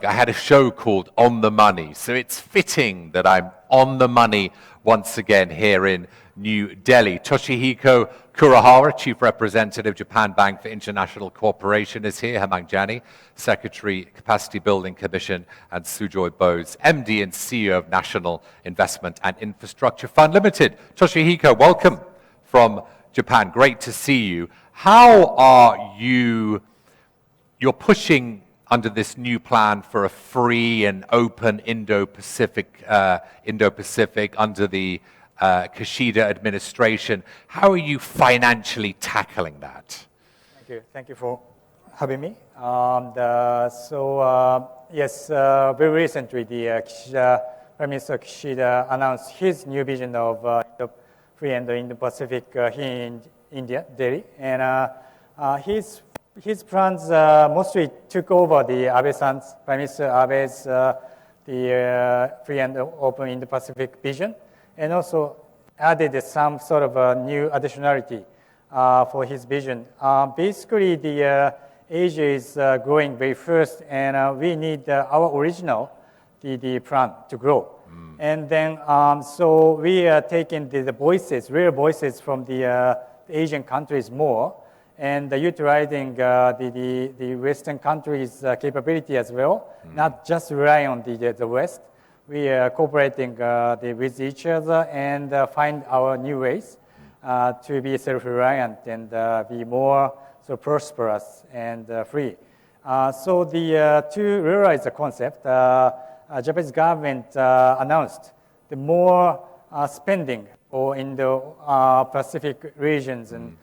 I had a show called On the Money, so it's fitting that I'm on the money once again here in New Delhi. Toshihiko Kurihara, Chief Representative, Japan Bank for International Cooperation, is here. Hemang Jani, Secretary, Capacity Building Commission, and Sujoy Bose, MD and CEO of National Investment and Infrastructure Fund Limited. Toshihiko, welcome from Japan. Great to see you. How are you're pushing under this new plan for a free and open Indo-Pacific under the Kishida administration. How are you financially tackling that? Thank you. Thank you for having me. Yes, very recently, the Prime Minister Kishida announced his new vision of the free and the Indo-Pacific here in India, Delhi, and his plans mostly took over the Abe-san's, Prime Minister Abe's, the free and open Indo-Pacific vision, and also added some sort of a new additionality for his vision. Basically, the Asia is growing very fast, and we need our original, the plan to grow. And then, so we are taking the voices, real voices from the Asian countries more, and utilizing the Western countries' capability as well, not just rely on the West. We are cooperating with each other and find our new ways to be self-reliant and be more prosperous and free. To realize the concept, Japanese government announced the more spending in the Pacific regions, and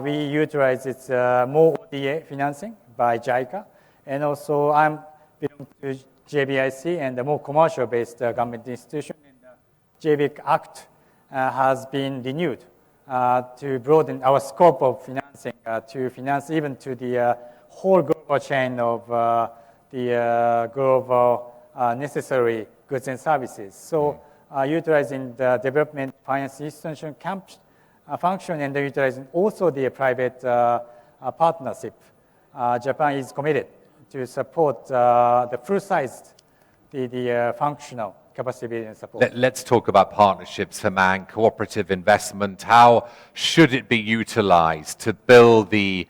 we utilize its more ODA financing by JICA, and also I'm belong to JBIC and the more commercial-based government institution. And the JBIC Act has been renewed to broaden our scope of financing to finance even to the whole global chain of the global necessary goods and services. So utilizing the development finance institution function and utilizing also the private partnership, Japan is committed to support the full-sized, the functional capacity building support. Let's talk about partnerships, Hemang, cooperative investment. How should it be utilized to build the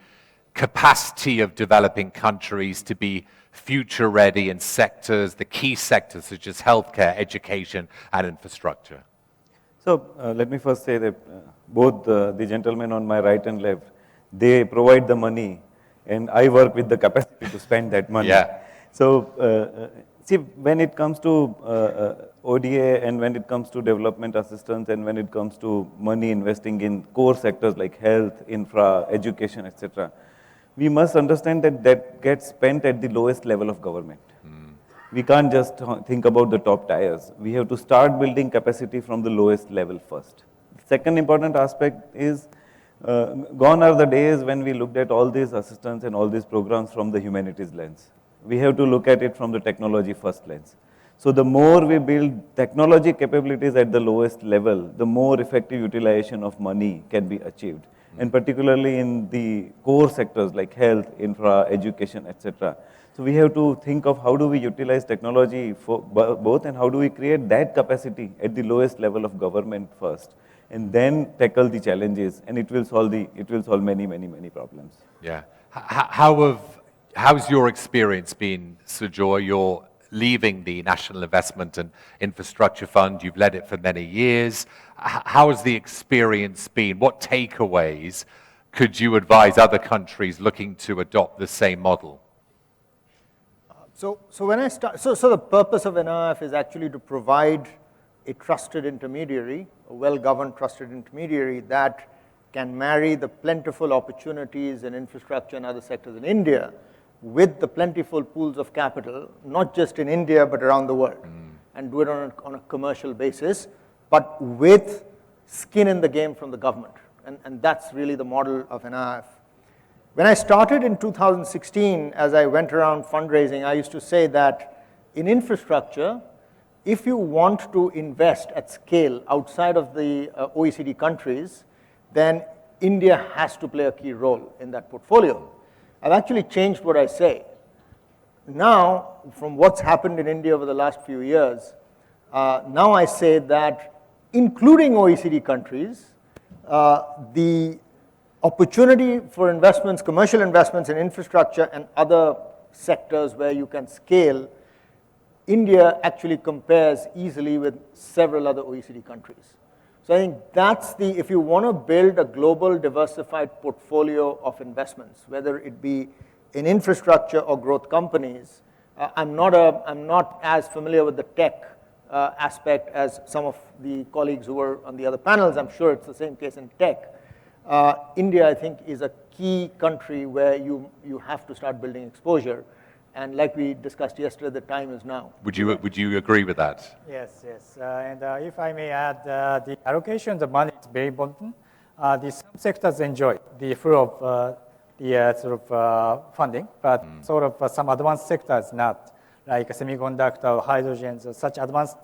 capacity of developing countries to be future-ready in sectors, the key sectors such as healthcare, education, and infrastructure? So let me first say that both the gentlemen on my right and left, they provide the money, and I work with the capacity to spend that money. Yeah. So see, when it comes to ODA and when it comes to development assistance and when it comes to money investing in core sectors like health, infra, education, etc., we must understand that that gets spent at the lowest level of government. We can't just think about the top tiers. We have to start building capacity from the lowest level first. Second important aspect is gone are the days when we looked at all these assistance and all these programs from the humanities lens. We have to look at it from the technology first lens. So the more we build technology capabilities at the lowest level, the more effective utilization of money can be achieved. And particularly in the core sectors like health, infra, education, etc. So we have to think of how do we utilize technology for both, and how do we create that capacity at the lowest level of government first, and then tackle the challenges, and it will solve many problems. Yeah. How's your experience been, Sujoy? You're leaving the National Investment and Infrastructure Fund. You've led it for many years. How has the experience been? What takeaways could you advise other countries looking to adopt the same model? So the purpose of NIIF is actually to provide a trusted intermediary, a well-governed trusted intermediary that can marry the plentiful opportunities in infrastructure and other sectors in India with the plentiful pools of capital, not just in India, but around the world, and do it on a commercial basis, but with skin in the game from the government. And that's really the model of NIIF. When I started in 2016, as I went around fundraising, I used to say that in infrastructure, if you want to invest at scale outside of the OECD countries, then India has to play a key role in that portfolio. I've actually changed what I say. Now, from what's happened in India over the last few years, now I say that including OECD countries, the opportunity for investments, commercial investments in infrastructure and other sectors where you can scale, India actually compares easily with several other OECD countries. So I think that's the, if you want to build a global diversified portfolio of investments, whether it be in infrastructure or growth companies, I'm not as familiar with the tech aspect as some of the colleagues who were on the other panels. I'm sure it's the same case in tech. India, I think, is a key country where you have to start building exposure. And like we discussed yesterday, the time is now. Would you agree with that? Yes, yes. And if I may add, the allocation of the money is very important. The some sectors enjoy the flow of the sort of funding, but sort of some advanced sectors not, like semiconductor, hydrogen, so such advanced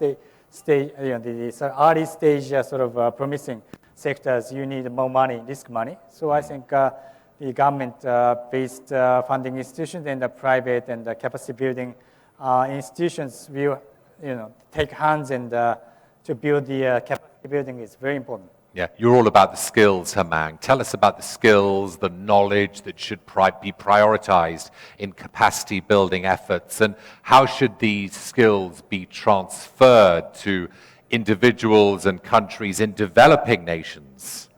stage, the early stage sort of promising sectors, you need more money, risk money. So I think the government-based funding institutions and the private and the capacity building institutions will, take hands and to build the capacity building is very important. Yeah, you're all about the skills, Hemang. Tell us about the skills, the knowledge that should be prioritized in capacity building efforts, and how should these skills be transferred to individuals and countries in developing nations?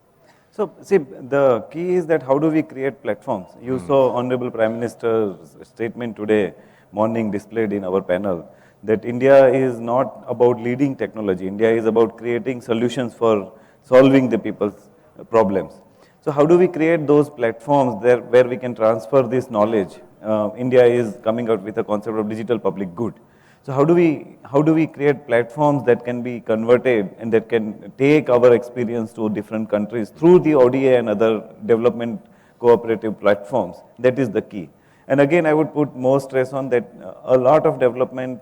So, see, the key is that how do we create platforms? You saw Honorable Prime Minister's statement today morning displayed in our panel that India is not about leading technology. India is about creating solutions for solving the people's problems. So how do we create those platforms there where we can transfer this knowledge? India is coming out with a concept of digital public good. So how do we create platforms that can be converted and that can take our experience to different countries through the ODA and other development cooperative platforms? That is the key. And again, I would put more stress on that a lot of development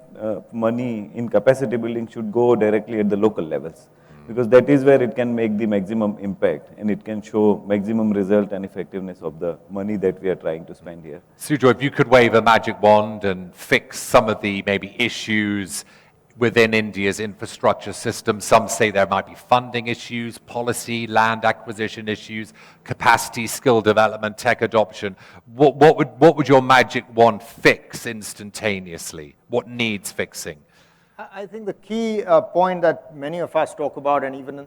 money in capacity building should go directly at the local levels, because that is where it can make the maximum impact and it can show maximum result and effectiveness of the money that we are trying to spend here. Sujoy, if you could wave a magic wand and fix some of the maybe issues within India's infrastructure system. Some say there might be funding issues, policy, land acquisition issues, capacity, skill development, tech adoption. What would your magic wand fix instantaneously? What needs fixing? I think the key point that many of us talk about, and even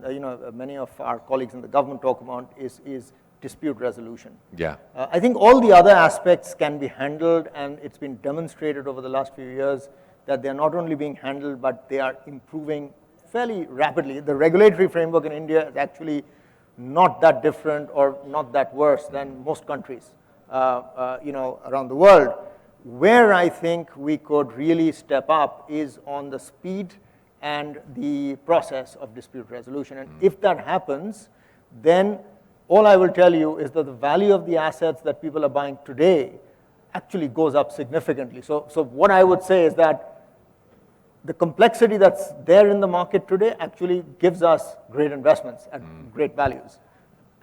many of our colleagues in the government talk about, is dispute resolution. Yeah. I think all the other aspects can be handled, and it's been demonstrated over the last few years that they're not only being handled, but they are improving fairly rapidly. The regulatory framework in India is actually not that different or not that worse than most countries, around the world. Where I think we could really step up is on the speed and the process of dispute resolution. And if that happens, then all I will tell you is that the value of the assets that people are buying today actually goes up significantly. So what I would say is that the complexity that's there in the market today actually gives us great investments at great values.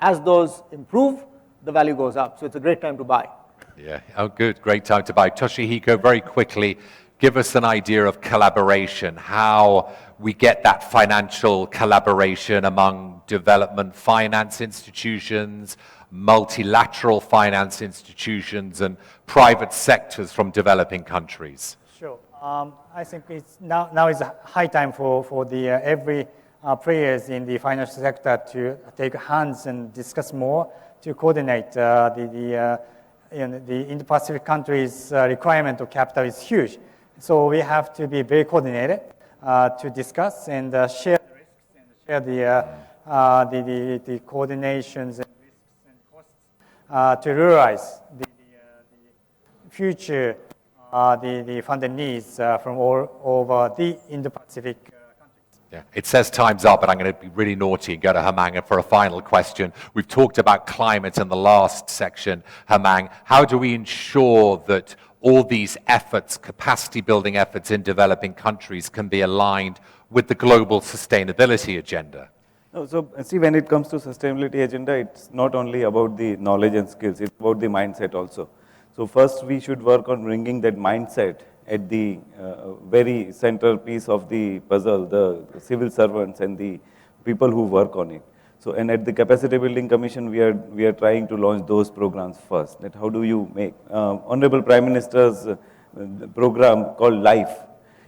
As those improve, the value goes up. So it's a great time to buy. Yeah, oh good, great time to buy. Toshihiko, very quickly, give us an idea of collaboration, how we get that financial collaboration among development finance institutions, multilateral finance institutions, and private sectors from developing countries. Sure. I think it's now is a high time for the every players in the financial sector to take hands and discuss more to coordinate the Indo-Pacific countries' requirement of capital is huge. So we have to be very coordinated to discuss and share the risks and share the coordinations and risks and costs to realize the future the funding needs from all over the Indo-Pacific countries. Yeah. It says time's up, but I'm going to be really naughty and go to Hemang for a final question. We've talked about climate in the last section, Hemang. How do we ensure that all these efforts, capacity building efforts in developing countries, can be aligned with the global sustainability agenda? So see, when it comes to sustainability agenda, it's not only about the knowledge and skills, it's about the mindset also. So first we should work on bringing that mindset at the very centerpiece of the puzzle, the civil servants and the people who work on it. So, and at the Capacity Building Commission, we are trying to launch those programs first. That how do you make Honorable Prime Minister's program called LIFE.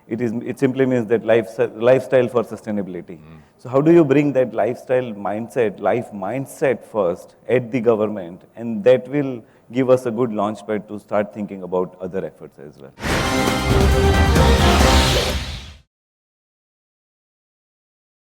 It simply means that lifestyle for sustainability. So how do you bring that lifestyle mindset, life mindset first at the government, and that will give us a good launchpad to start thinking about other efforts as well.